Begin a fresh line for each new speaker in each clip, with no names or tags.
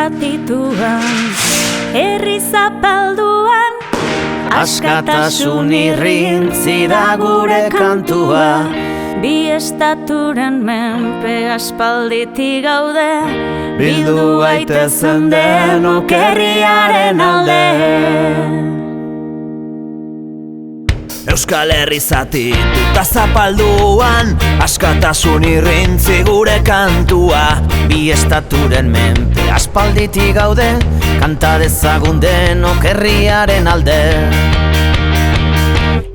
zatituan, herri zapalduan,
askatasun irrintzi da gure kantua.
Bi estaturen menpe aspalditik gaude,
Bildu gaitezen denok herriaren alde. Euskal Herri zatituta zapalduan, askatasun irrintzi gure kantua. Bi estaturen menpe aspalditik gaude, kanta dezagun denok herriaren alde.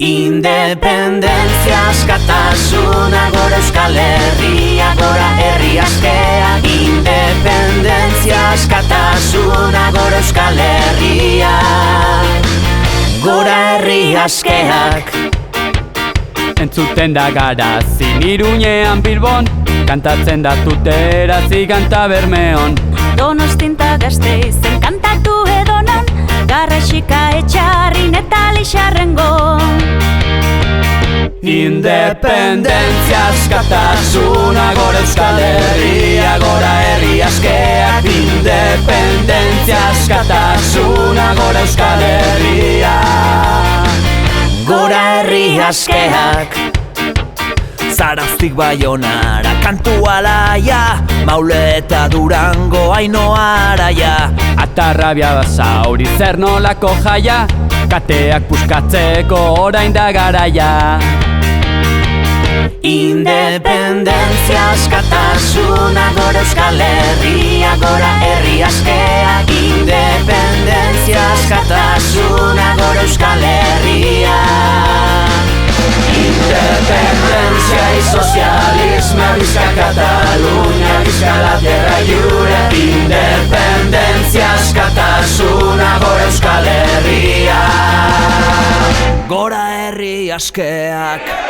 Independentzia, askatasuna, gora Euskal Herria, gora herri askeak. Independentzia, askatasuna, gora Euskal Herria, gora herri askeak.
Entzuten da Garazin Iruñean Bilbon, kantatzen da Tuterazi kanta Bermeon.
Donostinta Gasteizen kantatu edonan, Garrasika Etxarrin eta Lixarrengon.
Independentzia, askatasuna, gora Euskal Herria, gora herri askeak. Independentzia, askatasuna, gora Euskal Herria,
gora herri askeak. Zarauztik Baionara kantu alaia, Maule eta Durango Ainoa araia.
Atarrabia Basauri zer nolako jaia, kateak puskatzeko orain da garaia.
Independentzia, askatasuna, gora Euskal Herria, gora herri askeak. Independentzia, askatasuna, gora Euskal Herria. Independencia y socialismo, visca Cataluña, visca la tierra lliure. Independencia, askatasuna, gora Euskal Herria, gora herri askeak.